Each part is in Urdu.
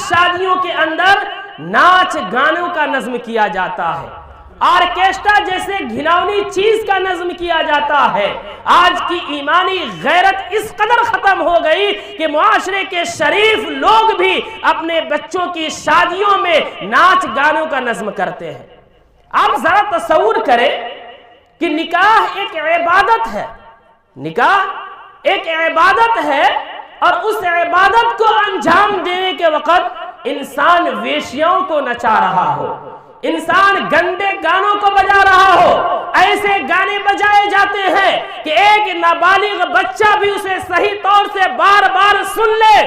شادیوں کے اندر ناچ گانوں کا نظم کیا جاتا ہے، آرکیسٹرا جیسے گھناؤنی چیز کا نظم کیا جاتا ہے۔ آج کی ایمانی غیرت اس قدر ختم ہو گئی کہ معاشرے کے شریف لوگ بھی اپنے بچوں کی شادیوں میں ناچ گانوں کا نظم کرتے ہیں۔ آپ ذرا تصور کریں کہ نکاح ایک عبادت ہے، نکاح ایک عبادت ہے، اور اس عبادت کو انجام دینے کے وقت انسان ویشیوں کو نچا رہا ہو، انسان گندے گانوں کو بجا رہا ہو۔ ایسے گانے بجائے جاتے ہیں کہ ایک نابالغ بچہ بھی اسے صحیح طور سے بار بار سن لے،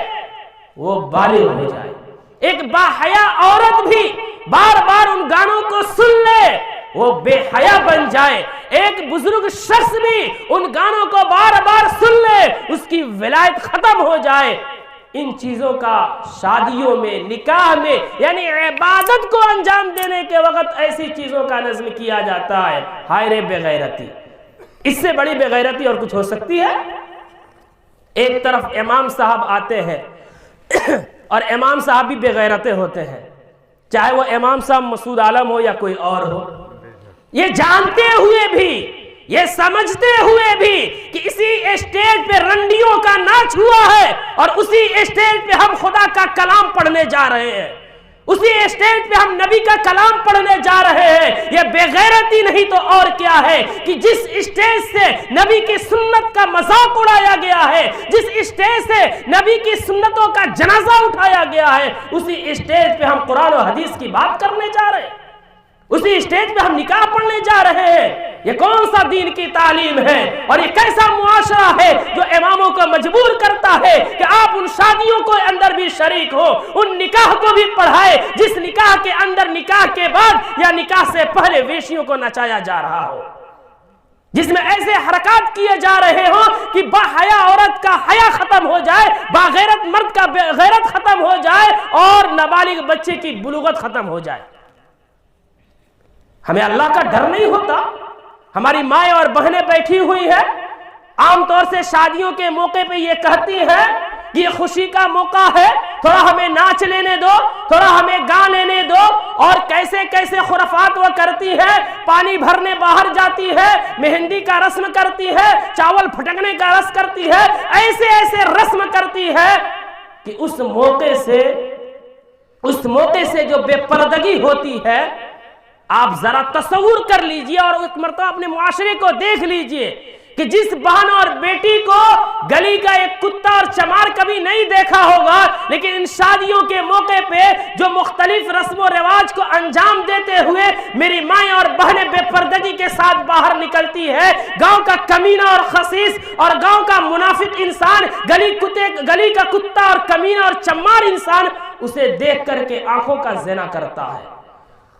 وہ بالغ ہو جائے۔ ایک باحیا عورت بھی بار بار ان گانوں کو سن لے، وہ بے حیا بن جائے۔ ایک بزرگ شخص بھی ان گانوں کو بار بار سن لے، اس کی ولایت ختم ہو جائے۔ ان چیزوں کا شادیوں میں، نکاح میں، یعنی عبادت کو انجام دینے کے وقت ایسی چیزوں کا نظم کیا جاتا ہے۔ ہائے رے بے غیرتی! اس سے بڑی بے غیرتی اور کچھ ہو سکتی ہے؟ ایک طرف امام صاحب آتے ہیں اور امام صاحب بھی بے غیرتے ہوتے ہیں، چاہے وہ امام صاحب مسعود عالم ہو یا کوئی اور ہو۔ یہ جانتے ہوئے بھی، یہ سمجھتے ہوئے بھی کہ اسی اسٹیج پہ رنڈیوں کا ناچ ہوا ہے اور اسی اسٹیج پہ ہم خدا کا کلام پڑھنے جا رہے ہیں، اسی اسٹیج پہ ہم نبی کا کلام پڑھنے جا رہے ہیں، یہ بے غیرتی نہیں تو اور کیا ہے کہ جس اسٹیج سے نبی کی سنت کا مذاق اڑایا گیا ہے، جس اسٹیج سے نبی کی سنتوں کا جنازہ اٹھایا گیا ہے، اسی اسٹیج پہ ہم قرآن و حدیث کی بات کرنے جا رہے ہیں، اسی اسٹیج پہ ہم نکاح پڑھنے جا رہے ہیں۔ یہ کون سا دین کی تعلیم ہے اور یہ کیسا معاشرہ ہے جو اماموں کو مجبور کرتا ہے کہ آپ ان شادیوں کو اندر بھی شریک ہو، ان نکاح کو بھی پڑھائے جس نکاح کے اندر نکاح کے بعد یا نکاح سے پہلے ویشیوں کو نچایا جا رہا ہو، جس میں ایسے حرکات کیے جا رہے ہوں کہ باحیا عورت کا حیا ختم ہو جائے، باغیرت مرد کا غیرت ختم ہو جائے اور نابالغ بچے کی بلوغت ختم ہو جائے۔ ہمیں اللہ کا ڈر نہیں ہوتا؟ ہماری مائیں اور بہنیں بیٹھی ہوئی ہیں، عام طور سے شادیوں کے موقع پہ یہ کہتی ہیں کہ یہ خوشی کا موقع ہے، تھوڑا ہمیں ناچ لینے دو، تھوڑا ہمیں گا لینے دو، اور کیسے کیسے خرافات وہ کرتی ہے، پانی بھرنے باہر جاتی ہے، مہندی کا رسم کرتی ہے، چاول پھٹکنے کا رسم کرتی ہے، ایسے ایسے رسم کرتی ہے کہ اس موقع سے جو بے پردگی ہوتی ہے، آپ ذرا تصور کر لیجئے اور ایک مرتبہ اپنے معاشرے کو دیکھ لیجئے کہ جس بہن اور بیٹی کو گلی کا ایک کتا اور چمار کبھی نہیں دیکھا ہوگا، لیکن ان شادیوں کے موقع پہ جو مختلف رسم و رواج کو انجام دیتے ہوئے میری مائیں اور بہنیں بے پردگی کے ساتھ باہر نکلتی ہے، گاؤں کا کمینہ اور خسیس اور گاؤں کا منافق انسان، گلی کا کتا اور کمینہ اور چمار انسان اسے دیکھ کر کے آنکھوں کا زنا کرتا ہے،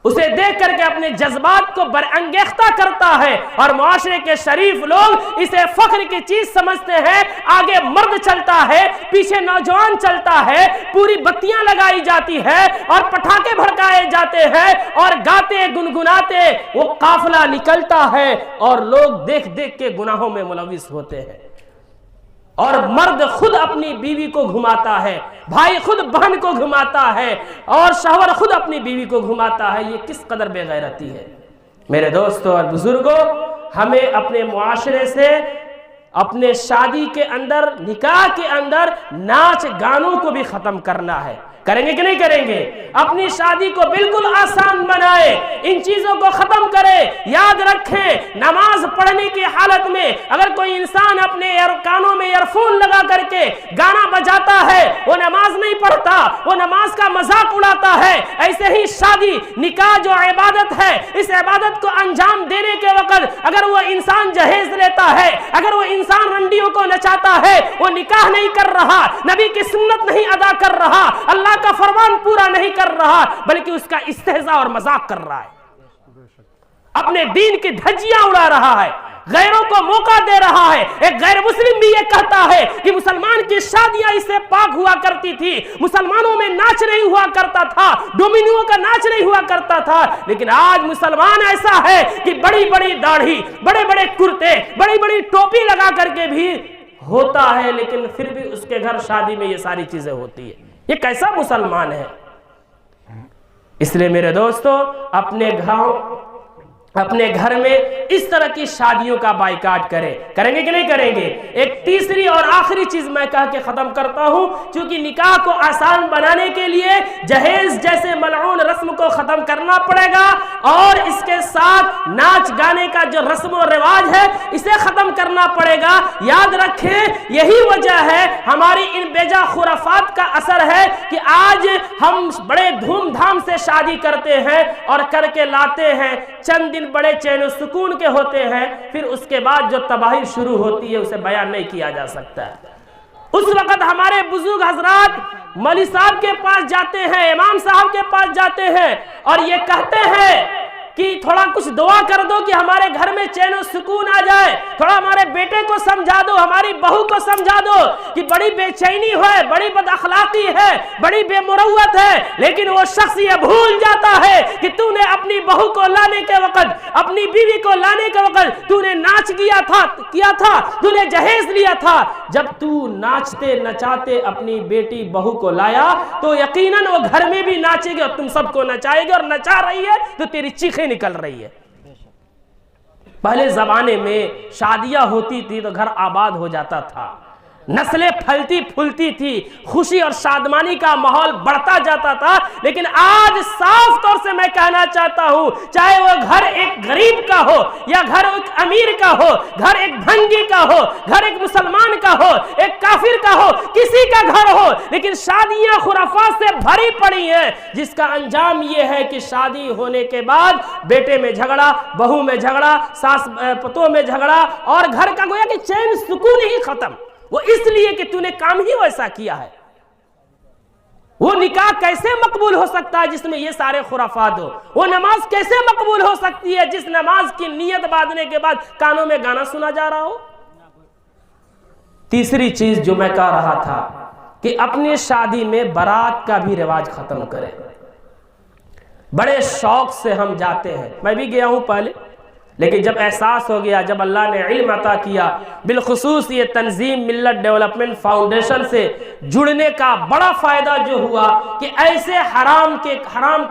اسے دیکھ کر کے اپنے جذبات کو برانگیختہ کرتا ہے، اور معاشرے کے شریف لوگ اسے فخر کی چیز سمجھتے ہیں۔ آگے مرد چلتا ہے، پیچھے نوجوان چلتا ہے، پوری بتیاں لگائی جاتی ہے اور پٹاخے بھڑکائے جاتے ہیں اور گاتے گنگناتے وہ قافلہ نکلتا ہے اور لوگ دیکھ دیکھ کے گناہوں میں ملوث ہوتے ہیں، اور مرد خود اپنی بیوی کو گھماتا ہے، بھائی خود بہن کو گھماتا ہے، اور شوہر خود اپنی بیوی کو گھماتا ہے۔ یہ کس قدر بے غیرتی ہے؟ میرے دوستوں اور بزرگوں، ہمیں اپنے معاشرے سے، اپنے شادی کے اندر، نکاح کے اندر ناچ گانوں کو بھی ختم کرنا ہے۔ کریں گے کہ نہیں کریں گے؟ اپنی شادی کو بالکل آسان بنائے، ان چیزوں کو ختم کرے۔ یاد رکھیں، نماز پڑھنے کی حالت میں اگر کوئی انسان اپنے کانوں میں ایئر فون لگا کر کے گانا بجاتا ہے، وہ نماز نہیں پڑھتا، وہ نماز کا مذاق اڑاتا ہے۔ ایسے ہی شادی، نکاح جو عبادت ہے، اس عبادت کو انجام دینے کے وقت اگر وہ انسان جہیز لیتا ہے، اگر وہ انسان رنڈیوں کو نچاتا ہے، وہ نکاح نہیں کر رہا، نبی کی سنت نہیں ادا کر رہا، اللہ کا فرمان پورا نہیں کر رہا، بلکہ اس کا استہزاء اور مذاق کر رہا ہے، اپنے دین کی دھجیاں اڑا رہا ہے، غیروں کو موقع دے رہا ہے۔ ایک غیر مسلم بھی یہ کہتا ہے کہ مسلمان کی شادیاں اس سے پاک ہوا کرتی تھی، مسلمانوں میں ناچ نہیں ہوا کرتا تھا، ڈومینو کا ناچ نہیں ہوا کرتا تھا، لیکن آج مسلمان ایسا ہے کہ بڑی بڑی داڑھی، بڑے بڑے کرتے، بڑی بڑی ٹوپی لگا کر کے بھی ہوتا ہے، لیکن پھر بھی اس کے گھر شادی میں یہ ساری چیزیں ہوتی ہیں۔ یہ کیسا مسلمان ہے؟ اس لیے میرے دوستو اپنے گھر میں اس طرح کی شادیوں کا بائیکاٹ کریں گے کہ نہیں کریں گے؟ ایک تیسری اور آخری چیز میں کہہ کے ختم کرتا ہوں، چونکہ نکاح کو آسان بنانے کے لیے جہیز جیسے ملعون رسم کو ختم کرنا پڑے گا، اور اس کے ساتھ ناچ گانے کا جو رسم و رواج ہے اسے ختم کرنا پڑے گا۔ یاد رکھیں یہی وجہ ہے ہماری ان بیجا خرافات کا اثر ہے کہ آج ہم بڑے دھوم دھام سے شادی کرتے ہیں اور کر کے لاتے ہیں، چند دن بڑے چین و سکون کے ہوتے ہیں، پھر اس کے بعد جو تباہی شروع ہوتی ہے اسے بیان نہیں کیا جا سکتا ہے۔ اس وقت ہمارے بزرگ حضرات مولوی صاحب کے پاس جاتے ہیں، امام صاحب کے پاس جاتے ہیں اور یہ کہتے ہیں کہ تھوڑا کچھ دعا کر دو کہ ہمارے گھر میں چین و سکون آ جائے، تھوڑا ہمارے بیٹے کو سمجھا دو، ہماری بہو کو سمجھا دو کہ بڑی بے چینی ہے، بڑی بد اخلاقی ہے، بڑی بے مروت ہے، لیکن وہ شخص یہ بھول جاتا ہے کہ تو نے اپنی بہو کو لانے کے وقت، اپنی بیوی کو لانے کے وقت تو نے ناچ کیا تھا، تو نے جہیز لیا تھا۔ جب تو ناچتے نچاتے اپنی بیٹی بہو کو لایا تو یقیناً وہ گھر میں بھی ناچے گی اور تم سب کو نچائے گی، اور نچا رہی ہے تو تیری چیخیں نکل رہی ہے۔ پہلے زمانے میں شادیاں ہوتی تھی تو گھر آباد ہو جاتا تھا، نسلیں پھلتی پھولتی تھی، خوشی اور شادمانی کا ماحول بڑھتا جاتا تھا۔ لیکن آج صاف طور سے میں کہنا چاہتا ہوں، چاہے وہ گھر ایک غریب کا ہو یا گھر ایک امیر کا ہو، گھر ایک بھنگی کا ہو، گھر ایک مسلمان کا ہو، ایک کافر کا ہو، کسی کا گھر ہو، لیکن شادیاں خرافات سے بھری پڑی ہیں، جس کا انجام یہ ہے کہ شادی ہونے کے بعد بیٹے میں جھگڑا، بہو میں جھگڑا، ساس پتوں میں جھگڑا، اور گھر کا گویا کہ چین سکون ہی ختم۔ وہ اس لیے کہ تو نے کام ہی ویسا کیا ہے۔ وہ نکاح کیسے مقبول ہو سکتا ہے جس میں یہ سارے خرافات ہو؟ وہ نماز کیسے مقبول ہو سکتی ہے جس نماز کی نیت باندھنے کے بعد کانوں میں گانا سنا جا رہا ہو؟ تیسری چیز جو میں کہہ رہا تھا کہ اپنی شادی میں بارات کا بھی رواج ختم کریں۔ بڑے شوق سے ہم جاتے ہیں، میں بھی گیا ہوں پہلے، لیکن جب احساس ہو گیا، جب اللہ نے علم عطا کیا، بالخصوص یہ تنظیم ملت ڈیولپمنٹ فاؤنڈیشن سے جڑنے کا بڑا فائدہ جو ہوا کہ ایسے حرام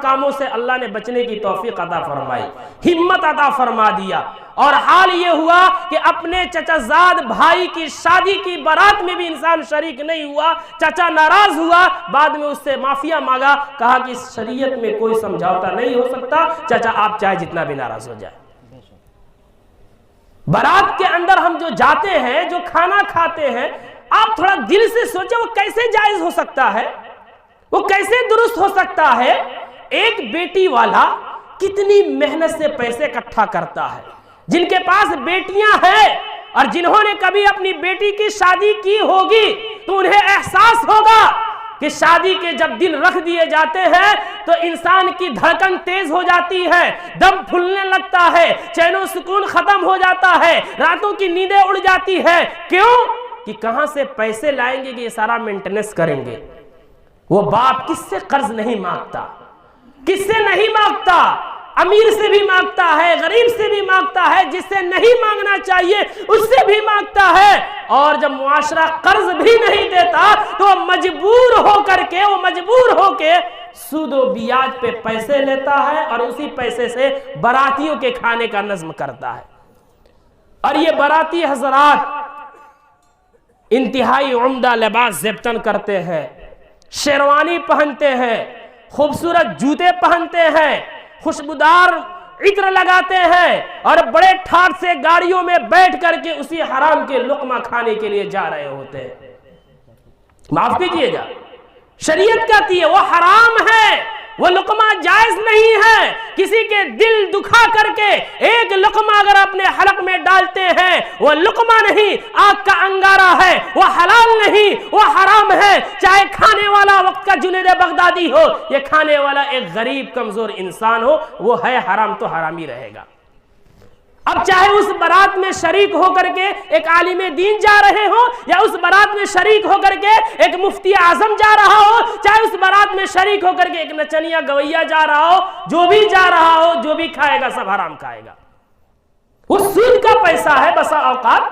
کاموں سے اللہ نے بچنے کی توفیق عطا فرمائی، ہمت عطا فرما دیا، اور حال یہ ہوا کہ اپنے چچا زاد بھائی کی شادی کی بارات میں بھی انسان شریک نہیں ہوا، چچا ناراض ہوا، بعد میں اس سے معافیا مانگا، کہا کہ اس شریعت میں کوئی سمجھوتا نہیں ہو سکتا، چچا آپ چاہے جتنا بھی ناراض ہو جائے۔ بارات کے اندر ہم جو جاتے ہیں، جو کھانا کھاتے ہیں، آپ تھوڑا دل سے سوچیں وہ کیسے جائز ہو سکتا ہے، وہ کیسے درست ہو سکتا ہے؟ ایک بیٹی والا کتنی محنت سے پیسے اکٹھا کرتا ہے، جن کے پاس بیٹیاں ہیں اور جنہوں نے کبھی اپنی بیٹی کی شادی کی ہوگی تو انہیں احساس ہوگا کہ شادی کے جب دن رکھ دیے جاتے ہیں تو انسان کی دھڑکن تیز ہو جاتی ہے، دم پھولنے لگتا ہے، چین و سکون ختم ہو جاتا ہے، راتوں کی نیندیں اڑ جاتی ہے۔ کیوں؟ کہ کہاں سے پیسے لائیں گے کہ یہ سارا مینٹیننس کریں گے؟ وہ باپ کس سے قرض نہیں مانگتا، کس سے نہیں مانگتا؟ امیر سے بھی مانگتا ہے، غریب سے بھی مانگتا ہے، جس سے نہیں مانگنا چاہیے اس سے بھی مانگتا ہے، اور جب معاشرہ قرض بھی نہیں دیتا تو وہ مجبور ہو کے سود و بیاج پہ پیسے لیتا ہے اور اسی پیسے سے براتیوں کے کھانے کا نظم کرتا ہے۔ اور یہ براتی حضرات انتہائی عمدہ لباس زیبتن کرتے ہیں، شیروانی پہنتے ہیں، خوبصورت جوتے پہنتے ہیں، خوشبودار عطر لگاتے ہیں، اور بڑے ٹھاٹ سے گاڑیوں میں بیٹھ کر کے اسی حرام کے لقمہ کھانے کے لیے جا رہے ہوتے ہیں۔ معاف کیجیے گا، شریعت کہتی ہے وہ حرام ہے، وہ لقمہ جائز نہیں ہے۔ کسی کے دل دکھا کر کے ایک لقمہ اگر اپنے حلق میں ڈالتے ہیں، وہ لقمہ نہیں، آگ کا انگارہ ہے، وہ حلال نہیں، وہ حرام ہے۔ چاہے کھانے والا وقت کا جنید بغدادی ہو، یہ کھانے والا ایک غریب کمزور انسان ہو، وہ ہے حرام تو حرام ہی رہے گا۔ اب چاہے اس برات میں شریک ہو کر کے ایک عالم دین جا رہے ہو، یا اس برات میں شریک ہو کر کے ایک مفتی اعظم جا رہا ہو، چاہے اس برات میں شریک ہو کر کے ایک نچنیا گویا جا رہا ہو، جو بھی جا رہا ہو، جو بھی کھائے گا سب حرام کھائے گا۔ وہ سود کا پیسہ ہے بسا اوقات،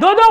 2-2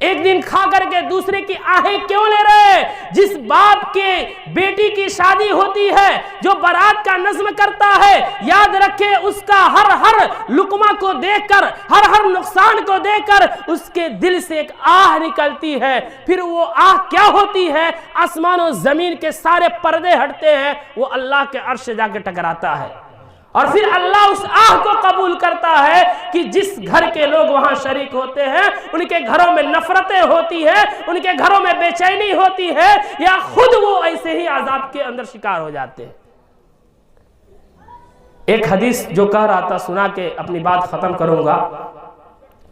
ایک دن کھا کر کے دوسرے کی آہیں کیوں لے رہے؟ جس باپ کے بیٹی کی شادی ہوتی ہے، جو بارات کا نظم کرتا ہے، یاد رکھے اس کا ہر لقمہ کو دیکھ کر، ہر نقصان کو دیکھ کر اس کے دل سے ایک آہ نکلتی ہے. پھر وہ آہ کیا ہوتی ہے؟ آسمان و زمین کے سارے پردے ہٹتے ہیں، وہ اللہ کے عرش سے جا کے ٹکراتا ہے. اور پھر اللہ اس آہ کو قبول کرتا ہے کہ جس گھر کے لوگ وہاں شریک ہوتے ہیں ان کے گھروں میں نفرتیں ہوتی ہیں، ان کے گھروں میں بے چینی ہوتی ہے، یا خود وہ ایسے ہی عذاب کے اندر شکار ہو جاتے ہیں. ایک حدیث جو کہہ رہا تھا سنا کے اپنی بات ختم کروں گا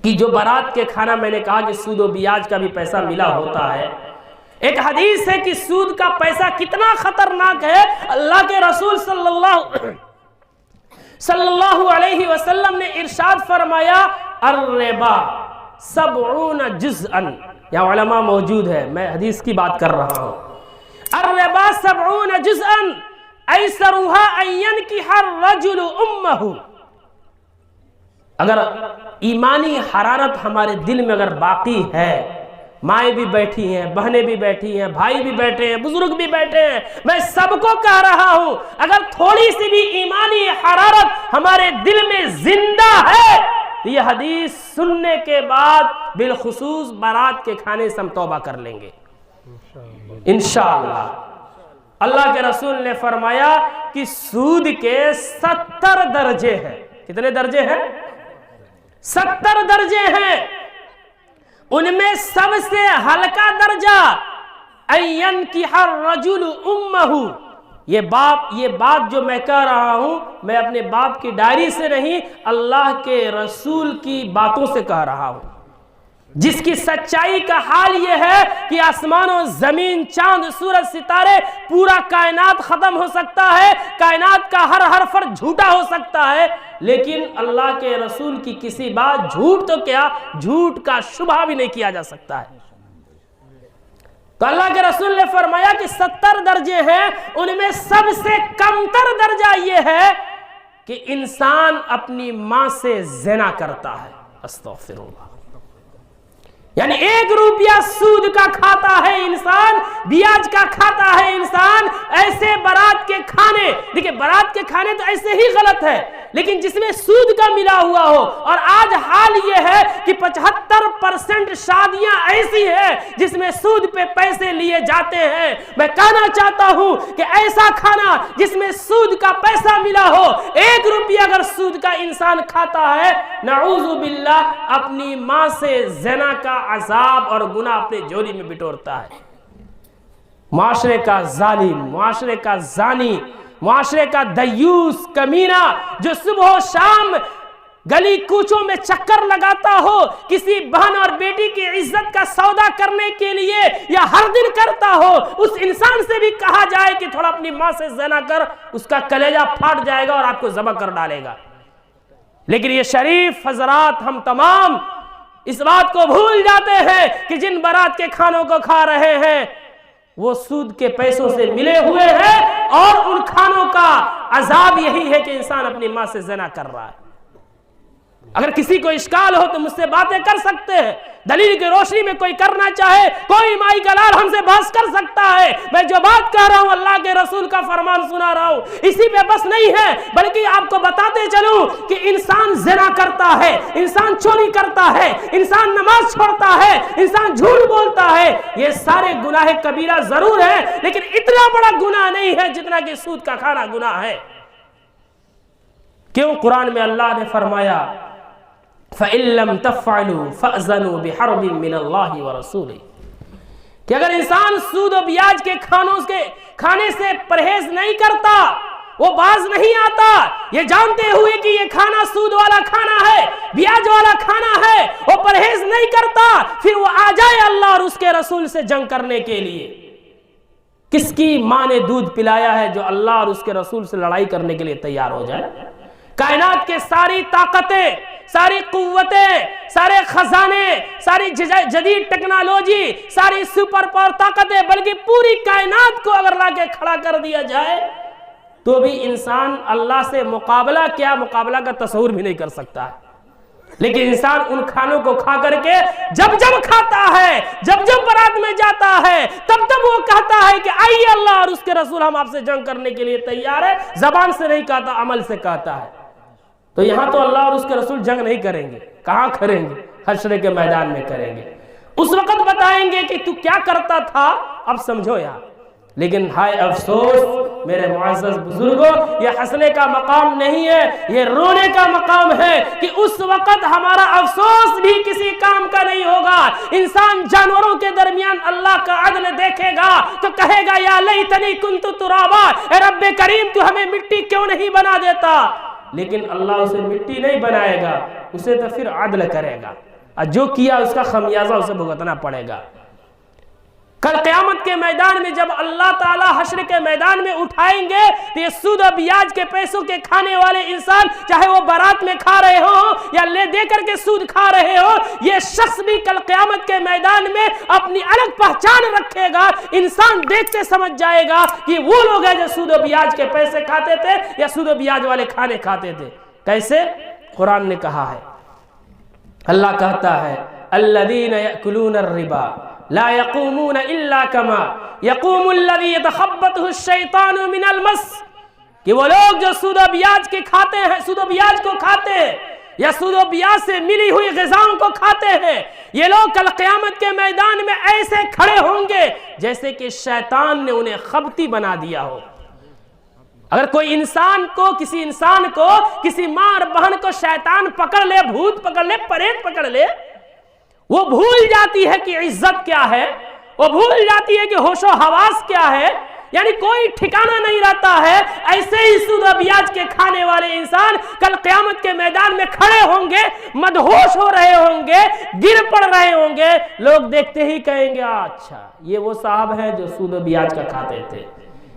کہ جو بارات کے کھانا میں نے کہا کہ سود و بیاج کا بھی پیسہ ملا ہوتا ہے. ایک حدیث ہے کہ سود کا پیسہ کتنا خطرناک ہے. اللہ کے رسول صلی اللہ علیہ وسلم نے ارشاد فرمایا الربا 70 جزءا. یہاں علماء موجود ہے، میں حدیث کی بات کر رہا ہوں. الربا 70 جزءا ایسرها ان ينكح الرجل امه. اگر ایمانی حرارت ہمارے دل میں اگر باقی ہے، مائیں بھی بیٹھی ہیں، بہنیں بھی بیٹھی ہیں، بھائی بھی بیٹھے ہیں، بزرگ بھی بیٹھے ہیں، میں سب کو کہہ رہا ہوں اگر تھوڑی سی بھی ایمانی حرارت ہمارے دل میں زندہ ہے تو یہ حدیث سننے کے بعد بالخصوص بارات کے کھانے سے ہم توبہ کر لیں گے انشاءاللہ. اللہ کے رسول نے فرمایا کہ سود کے 70 درجے ہیں. کتنے درجے ہیں؟ 70 درجے ہیں. ان میں سب سے ہلکا درجہ ان ينكح الرجل امه. یہ بات جو میں کہہ رہا ہوں میں اپنے باپ کی ڈائری سے نہیں، اللہ کے رسول کی باتوں سے کہہ رہا ہوں، جس کی سچائی کا حال یہ ہے کہ آسمان و زمین، چاند، سورج، ستارے، پورا کائنات ختم ہو سکتا ہے، کائنات کا ہر فرد جھوٹا ہو سکتا ہے، لیکن اللہ کے رسول کی کسی بات جھوٹ تو کیا، جھوٹ کا شبہ بھی نہیں کیا جا سکتا ہے. تو اللہ کے رسول نے فرمایا کہ 70 درجے ہیں، ان میں سب سے کمتر درجہ یہ ہے کہ انسان اپنی ماں سے زنا کرتا ہے. استغفر اللہ. یعنی 1 روپیہ سود کا کھاتا ہے انسان، بیاج کا کھاتا ہے انسان. ایسے بارات کے کھانے، دیکھیں بارات کے کھانے تو ایسے ہی غلط ہے، لیکن جس میں سود کا ملا ہوا ہو. اور آج حال یہ ہے کہ 75% شادیاں ایسی ہیں جس میں سود پہ پیسے لیے جاتے ہیں. میں کہنا چاہتا ہوں کہ ایسا کھانا جس میں سود کا پیسہ ملا ہو، 1 روپیہ اگر سود کا انسان کھاتا ہے، نعوذ باللہ اپنی ماں سے زنا کا عذاب اور گناہ اپنے جولی میں بٹورتا ہے. معاشرے کا ظالم، معاشرے کا زانی، معاشرے کا دیوس کمینہ جو صبح و شام گلی کوچوں میں چکر لگاتا ہو کسی بہن اور بیٹی کی عزت کا سودا کرنے کے لیے یا ہر دن کرتا ہو، اس انسان سے بھی کہا جائے کہ تھوڑا اپنی ماں سے زنا کر، اس کا کلیجہ پھاٹ جائے گا اور آپ کو ذبح کر ڈالے گا. لیکن یہ شریف حضرات ہم تمام اس بات کو بھول جاتے ہیں کہ جن بارات کے کھانوں کو کھا رہے ہیں وہ سود کے پیسوں سے ملے ہوئے ہیں، اور ان کھانوں کا عذاب یہی ہے کہ انسان اپنی ماں سے زنا کر رہا ہے. اگر کسی کو اشکال ہو تو مجھ سے باتیں کر سکتے ہیں، دلیل کی روشنی میں کوئی کرنا چاہے، کوئی مائی کا لال ہم سے بحث کر سکتا ہے. میں جو بات کہہ رہا ہوں اللہ کے رسول کا فرمان سنا رہا ہوں. اسی پہ بس نہیں ہے بلکہ آپ کو بتاتے چلوں کہ انسان زنا کرتا ہے، انسان چوری کرتا ہے، انسان نماز چھوڑتا ہے، انسان جھوٹ بولتا ہے، یہ سارے گناہ کبیرہ ضرور ہیں لیکن اتنا بڑا گناہ نہیں ہے جتنا کہ سود کا کھانا گناہ ہے. کیوں؟ قرآن میں اللہ نے فرمایا فَإِن لَّمْ تَفْعَلُوا فَأْذَنُوا بِحَرْبٍ مِّنَ اللَّهِ وَرَسُولِهِ کہ اگر انسان سود و بیاج کے کھانے سے پرہیز نہیں کرتا، وہ باز نہیں آتا، یہ جانتے ہوئے کہ یہ کھانا سود والا کھانا ہے، بیاج والا کھانا ہے، وہ پرہیز نہیں کرتا، پھر وہ آ جائے اللہ اور اس کے رسول سے جنگ کرنے کے لیے. کس کی ماں نے دودھ پلایا ہے جو اللہ اور اس کے رسول سے لڑائی کرنے کے لیے تیار ہو جائے؟ کائنات کے ساری طاقتیں، ساری قوتیں، سارے خزانے، ساری جدید ٹیکنالوجی، ساری سپر پاور طاقتیں، بلکہ پوری کائنات کو اگر لا کے کھڑا کر دیا جائے تو بھی انسان اللہ سے مقابلہ کیا، مقابلہ کا تصور بھی نہیں کر سکتا ہے. لیکن انسان ان کھانوں کو کھا کر کے جب جب کھاتا ہے، جب جب برات میں جاتا ہے، تب تب وہ کہتا ہے کہ آئیے اللہ اور اس کے رسول ہم آپ سے جنگ کرنے کے لیے تیار ہے. زبان سے نہیں کہتا، عمل سے کہتا ہے. تو یہاں تو اللہ اور اس کے رسول جنگ نہیں کریں گے، کہاں کریں گے؟ حشر کے میدان میں کریں گے. اس وقت بتائیں گے کہ تو کیا کرتا تھا، اب سمجھو یار. لیکن ہائے افسوس میرے معزز بزرگوں، یہ ہنسنے کا مقام نہیں ہے، یہ رونے کا مقام ہے کہ اس وقت ہمارا افسوس بھی کسی کام کا نہیں ہوگا. انسان جانوروں کے درمیان اللہ کا عدل دیکھے گا تو کہے گا یا لیتنی کنت ترابا، اے رب کریم تو ہمیں مٹی کیوں نہیں بنا دیتا. لیکن اللہ اسے مٹی نہیں بنائے گا، اسے تو پھر عدل کرے گا، اور جو کیا اس کا خمیازہ اسے بھگتنا پڑے گا. کل قیامت کے میدان میں جب اللہ تعالیٰ حشر کے میدان میں اٹھائیں گے تو یہ سود و بیاج کے پیسوں کے کھانے والے انسان، چاہے وہ بارات میں کھا رہے ہوں یا لے دے کر کے سود کھا رہے ہوں، یہ شخص بھی کل قیامت کے میدان میں اپنی الگ پہچان رکھے گا. انسان دیکھتے سمجھ جائے گا کہ وہ لوگ ہیں جو سود و بیاج کے پیسے کھاتے تھے یا سود و بیاج والے کھانے کھاتے تھے. کیسے؟ قرآن نے کہا ہے، اللہ کہتا ہے الذین یأکلون الربا لا يقومون الا كما يقوم الذي يتخبطه الشیطان من المس، کہ وہ لوگ جو سود و بیاج کے کھاتے ہیں، سود و بیاج کو کھاتے ہیں یا سود و بیاج سے ملی ہوئی غذاؤں کو کھاتے ہیں، یہ لوگ کل قیامت کے میدان میں ایسے کھڑے ہوں گے جیسے کہ شیطان نے انہیں خبتی بنا دیا ہو. اگر کوئی انسان کو، کسی انسان کو، کسی ماں اور بہن کو شیطان پکڑ لے، بھوت پکڑ لے، پریت پکڑ لے، وہ بھول جاتی ہے کہ عزت کیا ہے، وہ بھول جاتی ہے کہ ہوش و حواس کیا ہے، یعنی کوئی ٹھکانہ نہیں رہتا ہے. ایسے ہی سود و بیاج کے کھانے والے انسان کل قیامت کے میدان میں کھڑے ہوں گے، مدہوش ہو رہے ہوں گے، گر پڑ رہے ہوں گے. لوگ دیکھتے ہی کہیں گے اچھا یہ وہ صاحب ہے جو سود و بیاج کا کھاتے تھے،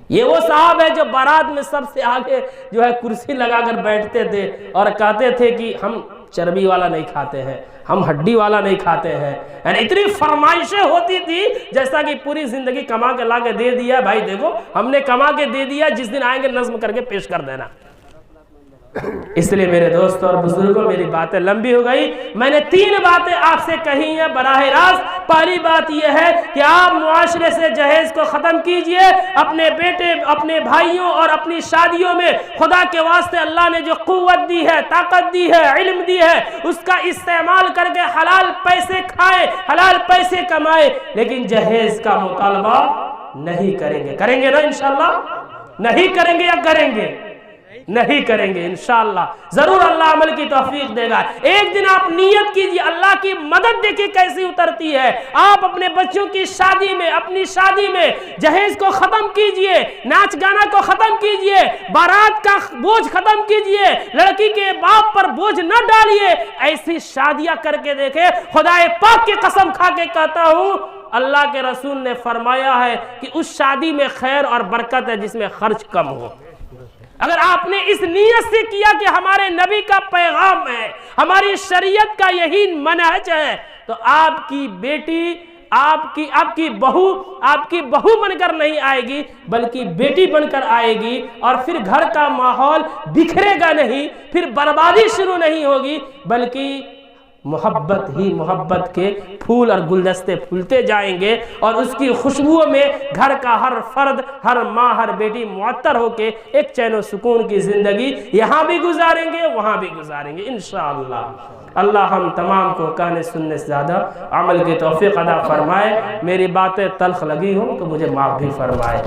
یہ وہ صاحب ہے جو بارات میں سب سے آگے جو ہے کرسی لگا کر بیٹھتے تھے اور کہتے تھے کہ ہم چربی والا نہیں کھاتے ہیں، ہم ہڈی والا نہیں کھاتے ہیں. یعنی اتنی فرمائشیں ہوتی تھی جیسا کہ پوری زندگی کما کے لا کے دے دیا، بھائی دیکھو ہم نے کما کے دے دیا، جس دن آئیں گے نظم کر کے پیش کر دینا. اس لیے میرے دوستوں اور بزرگوں، میری باتیں لمبی ہو گئی. میں نے 3 باتیں آپ سے کہی ہیں براہ راست. پہلی بات یہ ہے کہ آپ معاشرے سے جہیز کو ختم کیجئے. اپنے بیٹے، اپنے بھائیوں اور اپنی شادیوں میں خدا کے واسطے اللہ نے جو قوت دی ہے، طاقت دی ہے، علم دی ہے، اس کا استعمال کر کے حلال پیسے کھائے، حلال پیسے کمائے. لیکن جہیز کا مطالبہ نہیں کریں گے. کریں گے نا انشاءاللہ؟ نہیں کریں گے یا کریں گے؟ نہیں کریں گے انشاءاللہ. ضرور اللہ عمل کی توفیق دے گا. ایک دن آپ نیت کیجئے، اللہ کی مدد دیکھیں کیسی اترتی ہے. آپ اپنے بچوں کی شادی میں، اپنی شادی میں جہیز کو ختم کیجئے، ناچ گانا کو ختم کیجئے، بارات کا بوجھ ختم کیجئے، لڑکی کے باپ پر بوجھ نہ ڈالیے. ایسی شادیاں کر کے دیکھیں. خدا پاک کی قسم کھا کے کہتا ہوں، اللہ کے رسول نے فرمایا ہے کہ اس شادی میں خیر اور برکت ہے جس میں خرچ کم ہو. اگر آپ نے اس نیت سے کیا کہ ہمارے نبی کا پیغام ہے، ہماری شریعت کا یہی منہج ہے، تو آپ کی بیٹی، آپ کی بہو بن کر نہیں آئے گی بلکہ بیٹی بن کر آئے گی. اور پھر گھر کا ماحول بکھرے گا نہیں، پھر بربادی شروع نہیں ہوگی، بلکہ محبت ہی محبت کے پھول اور گلدستے پھولتے جائیں گے. اور اس کی خوشبو میں گھر کا ہر فرد، ہر ماں، ہر بیٹی معطر ہو کے ایک چین و سکون کی زندگی یہاں بھی گزاریں گے، وہاں بھی گزاریں گے انشاءاللہ. اللہ ہم تمام کو کہنے سننے سے زیادہ عمل کی توفیق عطا فرمائے. میری باتیں تلخ لگی ہوں تو مجھے معاف بھی فرمائے.